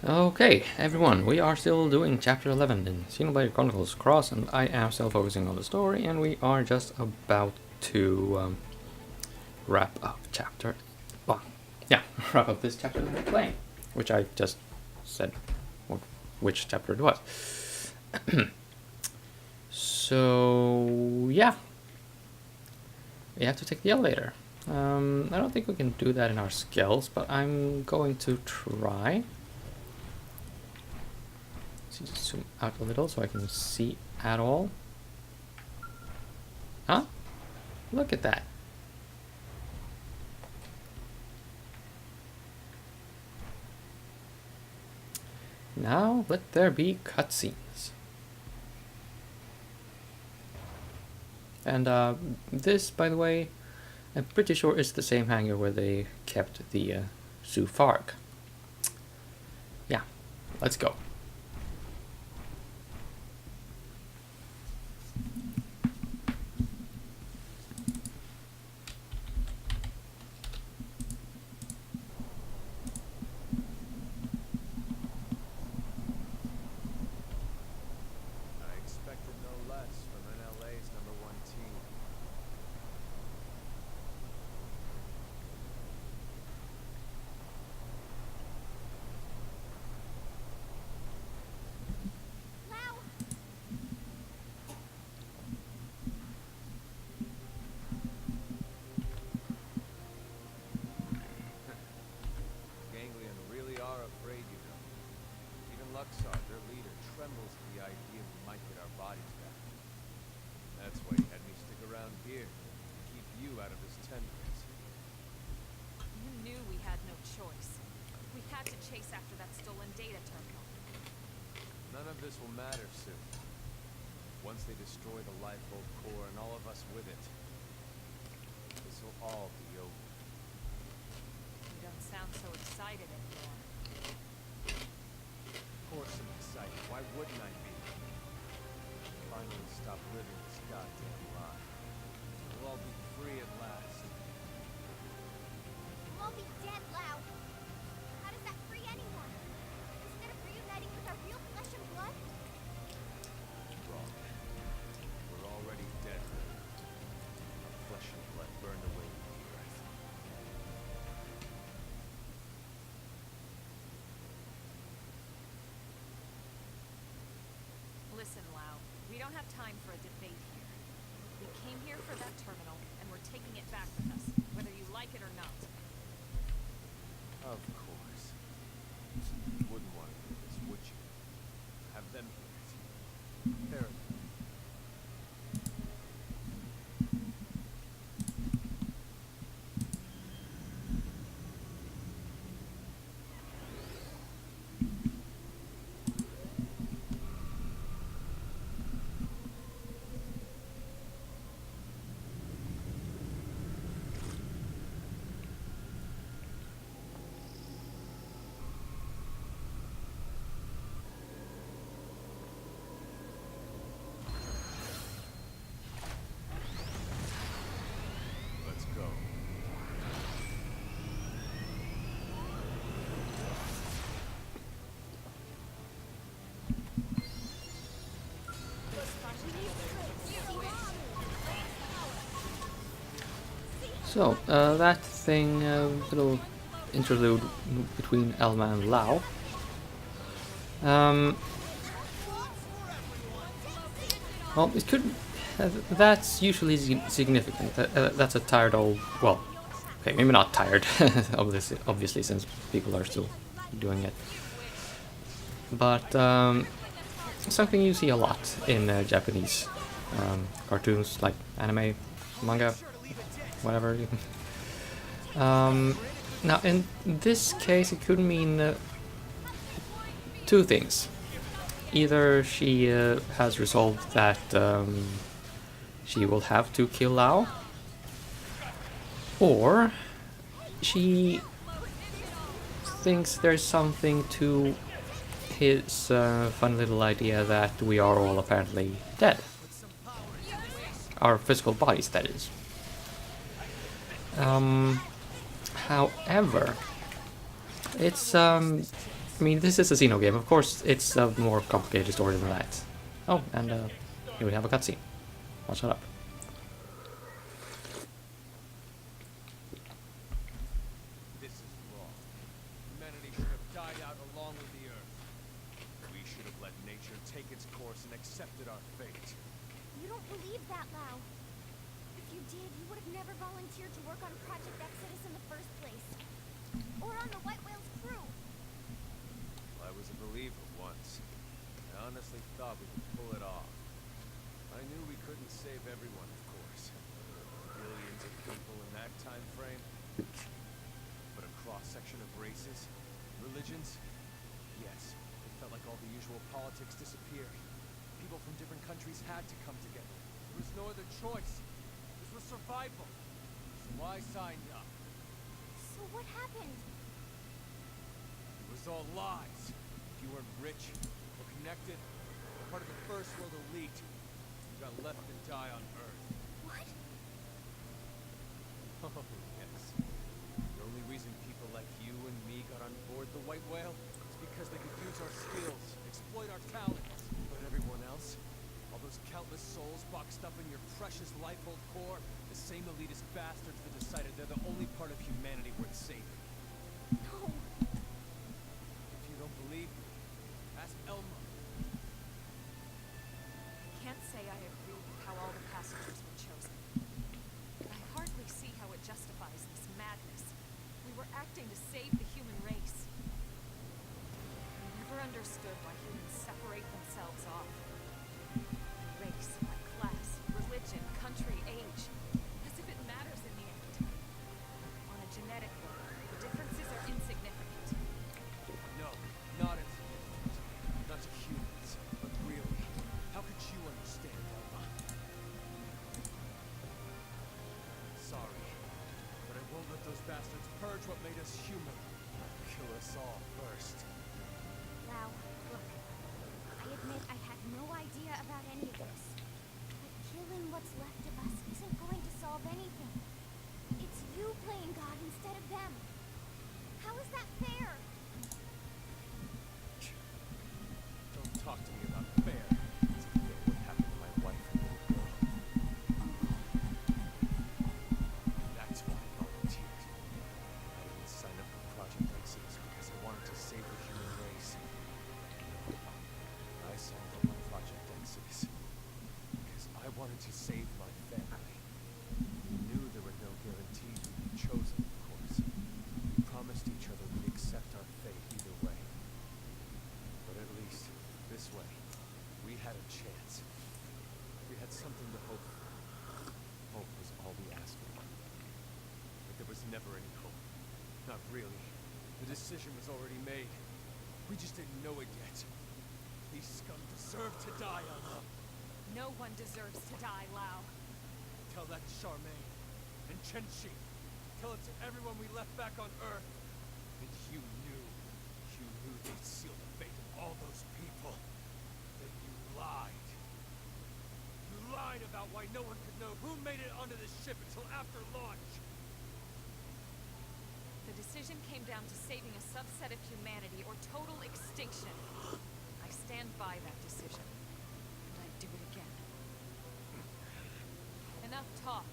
Okay, everyone, we are still doing Chapter 11 in Xenoblade Chronicles Cross, and I am still focusing on the story, and we are just about to wrap up Chapter... Well, yeah, wrap up this chapter that we're playing, which I just said which chapter it was. So, yeah. We have to take the elevator. I don't think we can do that in our skills, but I'm going to try. Just zoom out a little so I can see at all. Huh? Look at that. Now let there be cutscenes. And this, by the way, I'm pretty sure it's the same hangar where they kept the Sufarg. Yeah, let's go. Their leader, trembles at the idea we might get our bodies back. That's why he had me stick around here, to keep you out of his tendrils. You knew we had no choice. We had to chase after that stolen data terminal. None of this will matter soon. Once they destroy the lifeboat core and all of us with it, this will all be over. You don't sound so excited anymore. Of course I'm excited. Why wouldn't I be? Finally stop living this goddamn lie. We'll all be free at last. We'll all be dead, Lau. How does that free anyone? Instead of reuniting with our real flesh and blood? Wrong. We're already dead. Our flesh and blood burned away with the earth. Listen, Lau. We don't have time for a debate here. We came here for that terminal, and we're taking it back with us, whether you like it or not. Of course. You wouldn't want to do this, would you? Have them hear it. Fair enough. Let's go. So, that thing, little interlude between Elma and Lau. Well, it could... that's usually significant. That's a tired old... Well, okay, maybe not tired, obviously, since people are still doing it. But, something you see a lot in Japanese cartoons, like anime, manga, whatever. Now, in this case, it could mean two things. Either she has resolved that she will have to kill Lau, or she thinks there's something to his fun little idea that we are all apparently dead. Our physical bodies, that is. However, it's I mean, this is a Xeno game. Of course, it's a more complicated story than that. Oh, and here we have a cutscene. I'll shut up. This is wrong. Humanity should have died out along with the Earth. We should have let nature take its course and accepted our fate. You don't believe that, Lau. If you did, you would have never volunteered to work on Project Exodus in the first place. Or on the White Whale's crew. I was a believer once. I honestly thought we could pull it off. I knew we couldn't save everyone, of course. Billions of people in that time frame. But a cross-section of races, religions, yes, it felt like all the usual politics disappeared. People from different countries had to come together. There was no other choice. This was survival. So I signed up. So what happened? It was all lies. If you weren't rich or connected or part of the first world elite, you got left to die on Earth. What? Oh, yes. The only reason people like you and me got on board the White Whale is because they could use our skills, exploit our talents. But everyone else, all those countless souls boxed up in your precious life-hold core, the same elitist bastards that decided they're the only part of humanity worth saving. No. If you don't believe me, ask Elma. I can't say I agree with how all the passengers were chosen. I hardly see how it justifies this madness. We were acting to save the human race. I never understood why humans separate themselves off. Race, by class, religion, country, age. As if it matters in the end. On a genetic level, the differences are insignificant. No, not insignificant. Not to humans, but really. How could you understand, Elma? Sorry, but I won't let those bastards purge what made us human. Kill us all first. Lau, look. I admit I had no idea about any of this. But killing what's left of us isn't going to solve anything. It's you playing God instead of them. How is that fair? Don't talk to me about fair. It's fair what happened to my wife and little girl. That's why I volunteered. I didn't sign up for Project Exodus because I wanted to save the human race. I signed up for Project Exodus because I wanted to save my family. We knew there were no guarantees we'd be chosen, of course. We promised each other we'd accept our fate either way. But at least, this way, we had a chance. We had something to hope for. Hope was all we asked for. But there was never any hope. Not really. The decision was already made. We just didn't know it yet. These scum deserve to die, Elma. No one deserves to die, Lau. Tell that to Charmaine and Chenxi. Tell it to everyone we left back on Earth. And you knew they'd seal the fate of all those people. Then you lied. You lied about why no one could know who made it onto this ship until after launch. The decision came down to saving a subset of humanity or total extinction. I stand by that decision. And I'd do it again. Enough talk.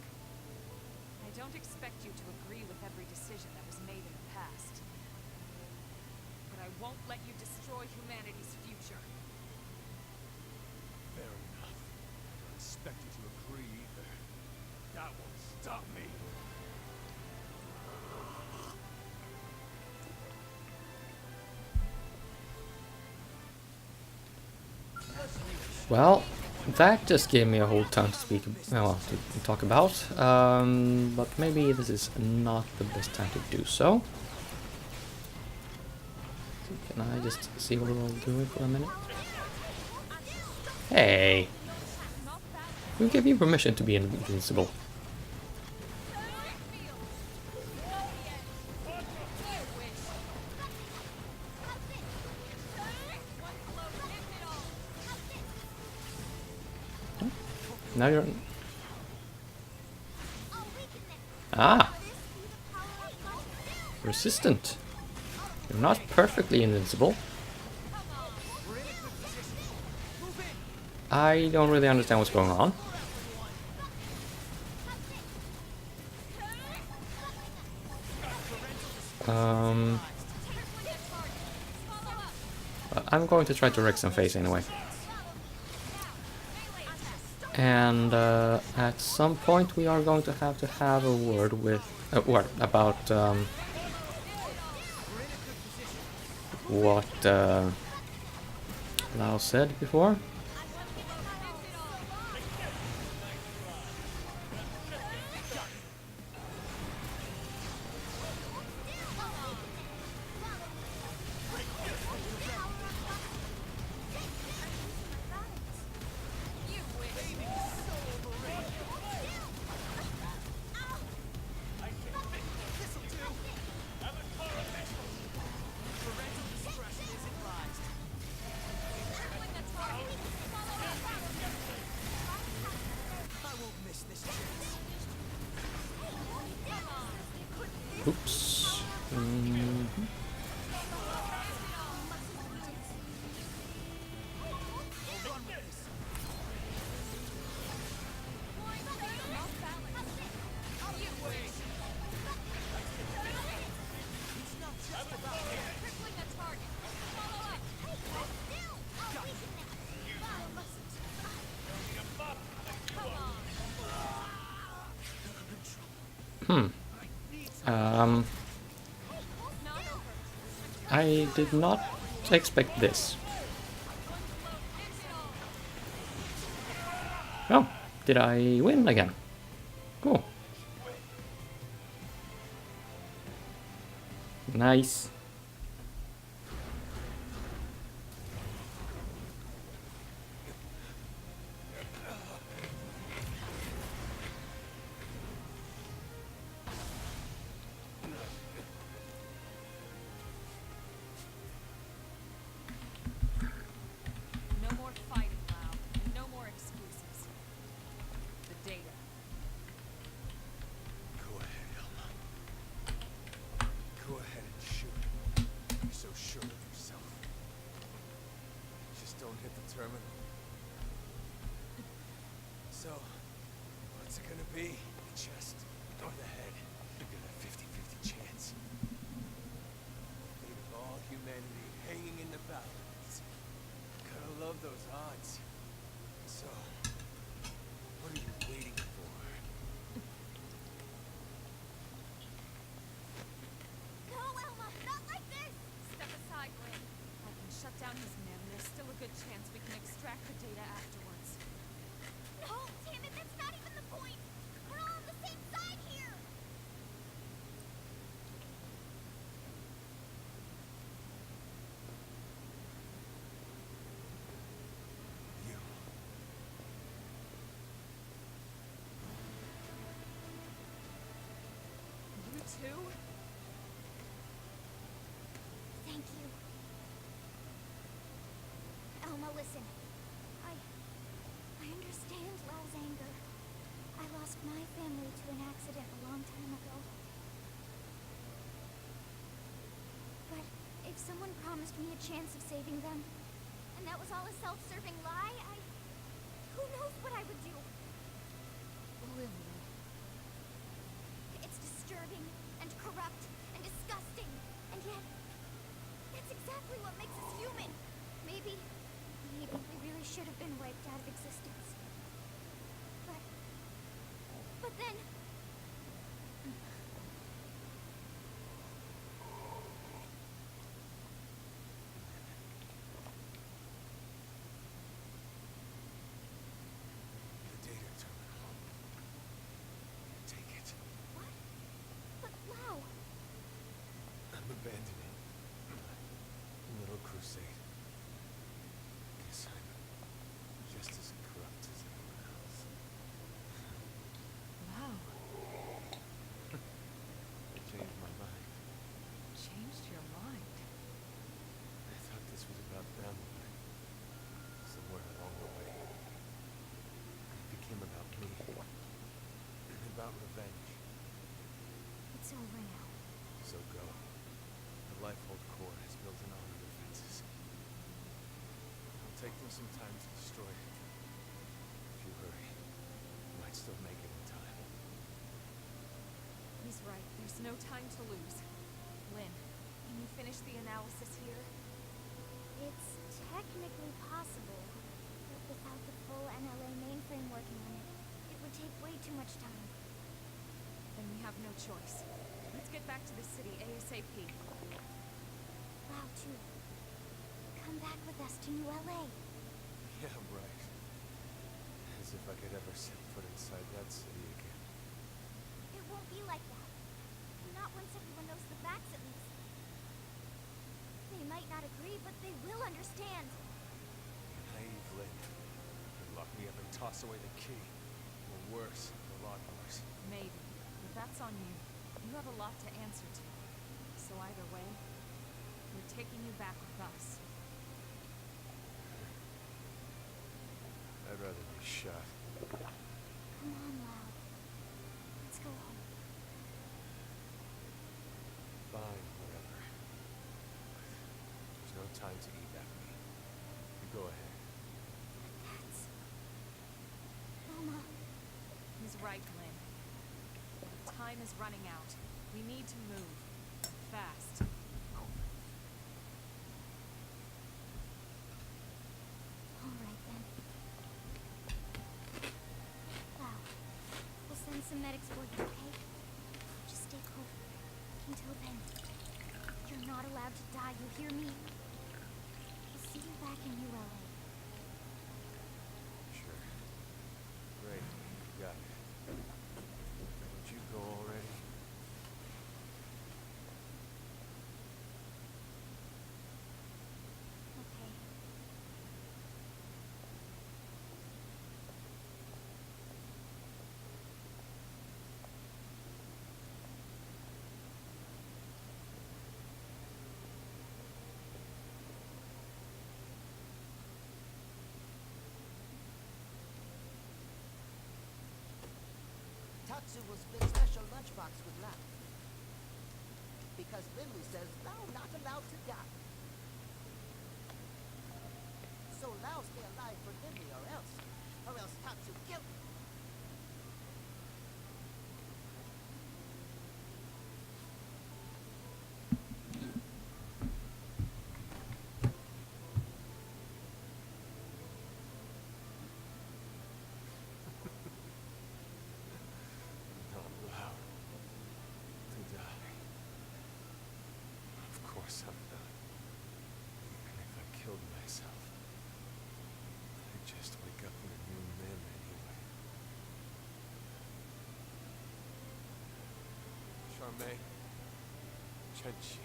I don't expect you to agree with every decision that was made in the past. But I won't let you destroy humanity's future. Fair enough. I don't expect you to agree either. That won't stop me. Well, that just gave me a whole ton to speak, well, to talk about. But maybe this is not the best time to do so. Can I just see what we're all doing for a minute? Hey! Who gave you permission to be invincible? Now you're... Ah! Resistant. I'm not perfectly invincible. I don't really understand what's going on. But I'm going to try to wreck some face anyway. And at some point we are going to have a word with about what Lau said before. Oops. I did not expect this. Oh, did I win again? Cool. Nice. No more fighting, Lau, and no more excuses. The data. Go ahead, Elma. Go ahead and shoot. You're so sure of yourself. Just don't hit the terminal. So, what's it gonna be? The chest or the head? You got a 50-50 chance. Fate of all humanity hanging in the balance. Gotta love those odds. So, what are you waiting for? Go, Elma! Not like this! Step aside, Lynn. I can shut down his men, and there's still a good chance we can extract the data afterwards. No, damn it, that's not even the point! We're all on the same side here! You. You too? Thank you. Elma, listen. I understand Lau's anger. I lost my family to an accident a long time ago. But if someone promised me a chance of saving them, and that was all a self-serving lie, who knows what I would do? Lily. It's disturbing and corrupt and disgusting, and yet that's exactly what makes us human. Maybe we really should have been wiped out of existence. But then The data terminal. Take it. what? But Lau, I'm abandoning my little crusade. Guess I'm just as corrupt as everyone else. Wow. I changed my mind. Changed your mind. I thought this was about them, but somewhere along the way, it became about me. And about revenge. it's over now. So go. The There's some time to destroy it. If you hurry, you might still make it in time. He's right. There's no time to lose. Lynn, can you finish the analysis here? It's technically possible, but without the full NLA mainframe working on it, it would take way too much time. Then we have no choice. Let's get back to the city ASAP. Wow, too. Come back with us to New LA. Yeah, right. As if I could ever set foot inside that city again. It won't be like that. Not once everyone knows the facts, at least. They might not agree, but they will understand. Naive Lynn. They lock me up and toss away the key. Or worse, a lot worse. Maybe. But that's on you. You have a lot to answer to. So either way, we're taking you back with us. I'd rather be shot. Come on, Lau. Let's go home. Fine, whatever. There's no time to evac me. You go ahead. That's... Mama. He's right, Lynn. Time is running out. We need to move. Fast. All right, then. Lau, we'll send some medics for you, okay? Just stay cool. Until then, you're not allowed to die, you hear me? We'll see you back in New LA. Sure. Great. Got it. Would you go already? Okay. Tatsu will split special lunchbox with Lau. Because Lindley says Lau not allowed to die. So Lau stay alive for Lindley or else Tatsu kill him. Not allowed to die. Of course I'm not. Even if I killed myself, I'd just wake up in a new limb anyway. Charmaine, Chenchi,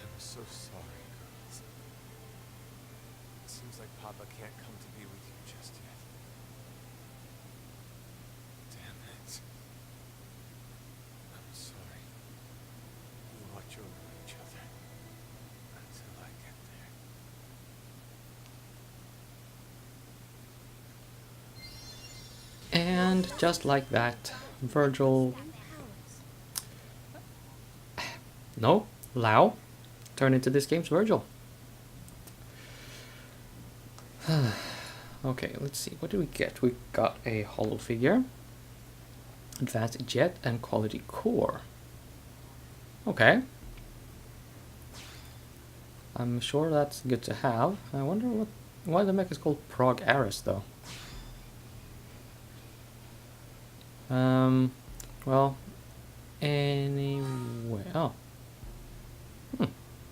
I'm so sorry, girls. It seems like Papa can't come to be with you just yet. Damn it. I'm sorry. You watch over each other until I get there. And just like that, Virgil, no, Lau, turned into this game's Virgil. Okay, let's see, what do we get? We got a hollow figure, advanced jet and quality core. Okay. I'm sure that's good to have. I wonder why the mech is called Prog Aris though. Well, anyway, oh.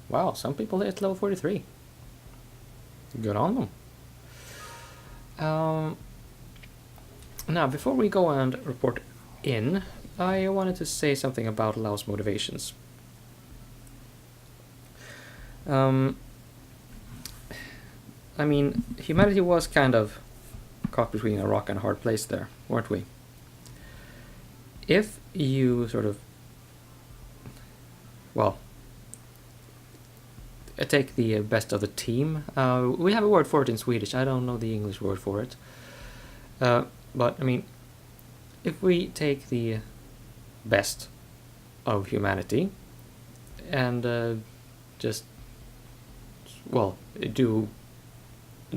Wow, some people hit level 43. Good on them. Now, before we go and report in, I wanted to say something about Lau's motivations. I mean, humanity was kind of caught between a rock and a hard place there, weren't we? If you sort of, well, take the best of the team, we have a word for it in Swedish, I don't know the English word for it, but I mean, if we take the best of humanity and just, well, do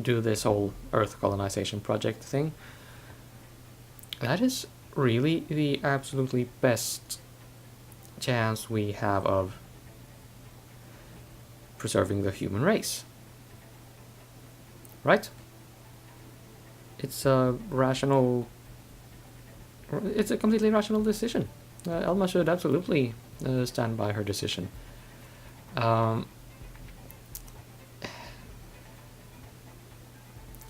do this whole Earth colonization project thing, that is really the absolutely best chance we have of preserving the human race. Right? It's a rational... It's a completely rational decision. Elma should absolutely stand by her decision.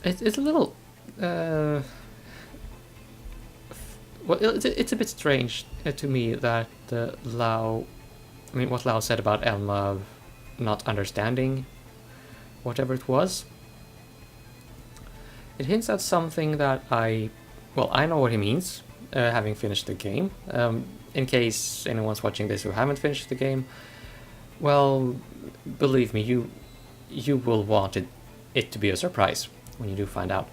It's a little... well, it's a bit strange to me that Lau... I mean, what Lau said about Elma not understanding whatever it was. It hints at something that I know what he means, having finished the game. In case anyone's watching this who haven't finished the game, well, believe me, you will want it to be a surprise when you do find out.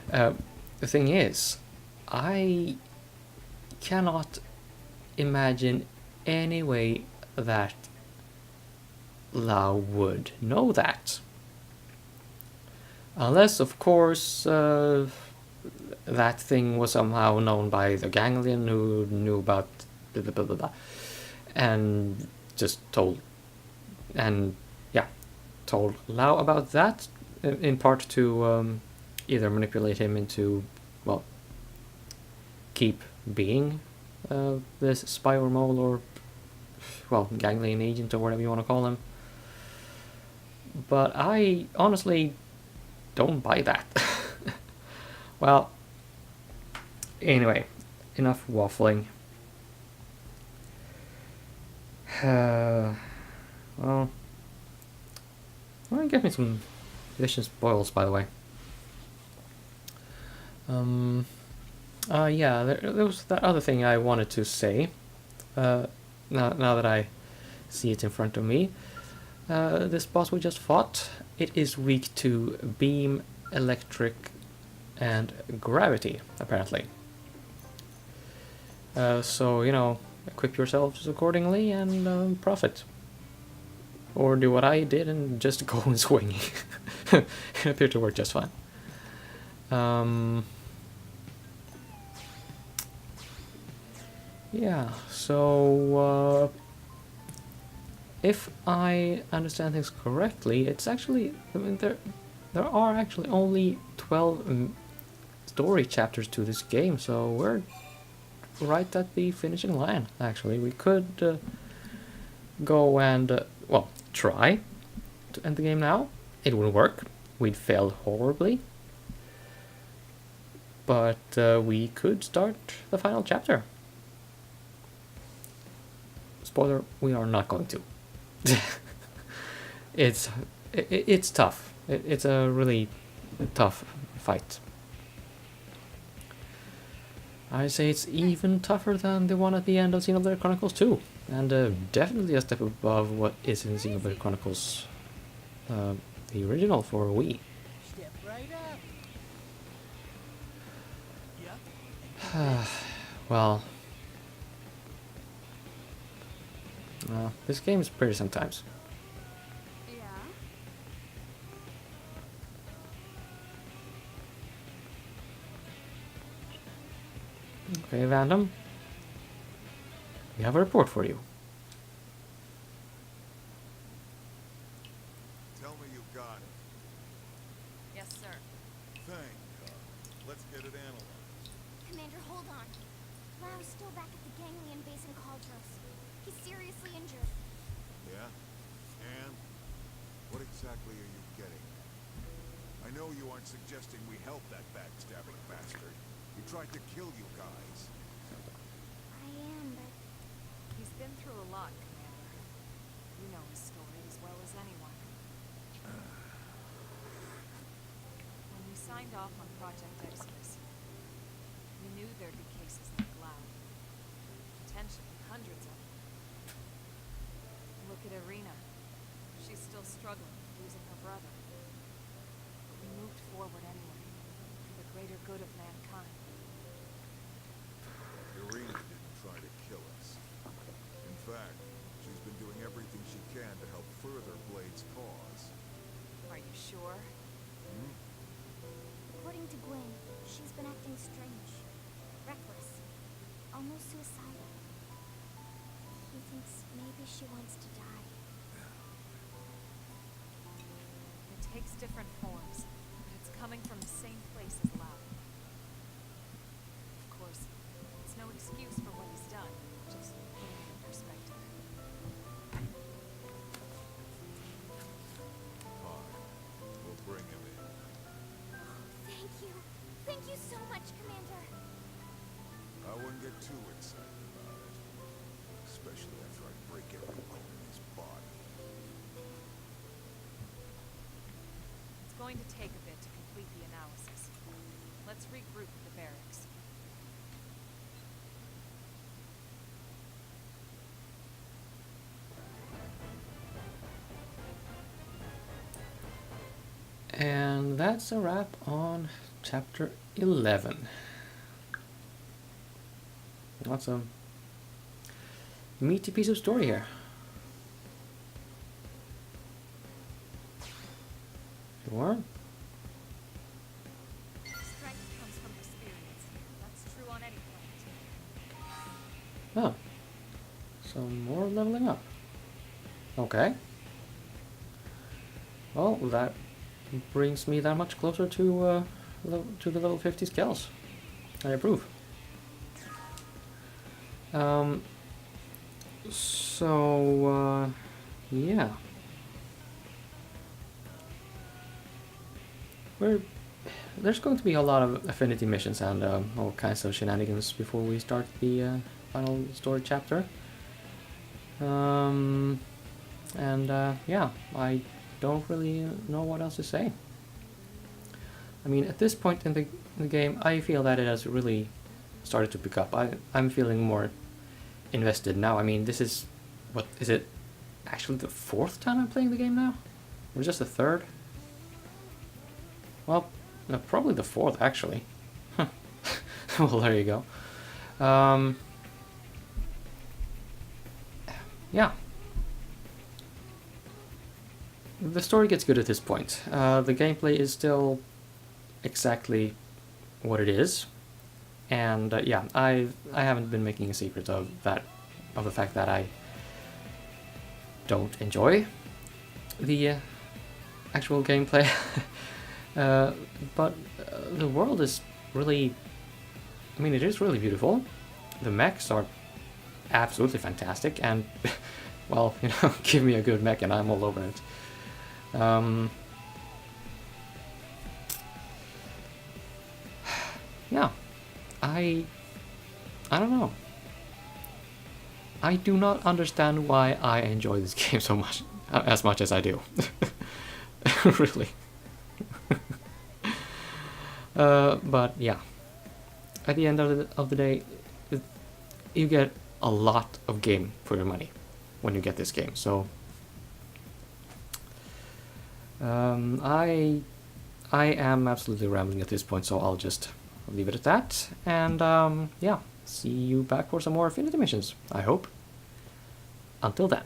The thing is, I cannot imagine any way that Lau would know that. Unless, of course, that thing was somehow known by the Ganglion who knew about blah blah blah blah, blah and just told Lau about that, in part to either manipulate him into, well, keep being this spy or mole or, well, Ganglion agent or whatever you want to call him. But I honestly don't buy that. Well, anyway, enough waffling. Well, get me some delicious boils, by the way. Yeah, there was that other thing I wanted to say. Now that I see it in front of me. This boss we just fought, it is weak to beam, electric, and gravity, apparently. So, you know, equip yourselves accordingly and profit. Or do what I did and just go and swing. It appeared to work just fine. Yeah, so if I understand things correctly, it's actually, I mean, there are actually only 12 story chapters to this game, so we're right at the finishing line. Actually, we could go and well, try to end the game now. It wouldn't work. We'd fail horribly. But we could start the final chapter. Spoiler, we are not going to. It's tough. It's a really tough fight. I say it's even tougher than the one at the end of Xenoblade Chronicles 2, and definitely a step above what is in Xenoblade Chronicles, the original for Wii. Step right up. Well, this game is pretty sometimes. Yeah? Okay, Vandom. We have a report for you. Tell me you got it. Yes, sir. Thank God. Let's get it analyzed. Commander, hold on. Lau's still back at the Ganglion base in Caldros. He's seriously injured. Yeah? And? What exactly are you getting at? I know you aren't suggesting we help that backstabbing bastard. He tried to kill you guys. I am, but He's been through a lot, Commander. You know his story as well as anyone. When we signed off on Project Exodus, we knew there'd be cases like Lau. Potentially hundreds of them. Look at Irina. She's still struggling with losing her brother. But we moved forward anyway, for the greater good of mankind. Irina didn't try to kill us. In fact, she's been doing everything she can to help further Blade's cause. Are you sure? Hmm? According to Gwen, she's been acting strange. Reckless. Almost suicidal. He thinks maybe she wants to die. It takes different forms, but it's coming from the same place as Lau. Of course, it's no excuse for what he's done, just putting it in perspective. Fine. We'll bring him in. Thank you. Thank you so much, Commander. I wouldn't get too excited about it. Especially after I break every bone in his body. It's going to take a bit to complete the analysis. Let's regroup at the barracks. And that's a wrap on chapter 11. Lots of meaty piece of story here. Sure. Strength comes from experience. That's true on any planet. Oh. So more leveling up. Okay. Well, that brings me that much closer to the level 50 skills. I approve. Yeah. There's going to be a lot of Affinity missions and all kinds of shenanigans before we start the final story chapter. Yeah, I don't really know what else to say. I mean, at this point in the game, I feel that it has really started to pick up. I'm feeling more invested now. I mean, this is, what is it, actually the 4th time I'm playing the game now? Or just the 3rd? Well, no, probably the 4th actually. Well, there you go. Yeah. The story gets good at this point. The gameplay is still exactly what it is, and yeah, I haven't been making a secret of that, of the fact that I don't enjoy the actual gameplay. But the world is really, I mean, it is really beautiful. The mechs are absolutely fantastic, and well, you know, give me a good mech and I'm all over it. Yeah, I don't know. I do not understand why I enjoy this game so much, as much as I do. Really. But yeah, at the end of the day, you get a lot of game for your money when you get this game. So I am absolutely rambling at this point, so I'll just leave it at that. And yeah, see you back for some more Affinity missions, I hope. Until then.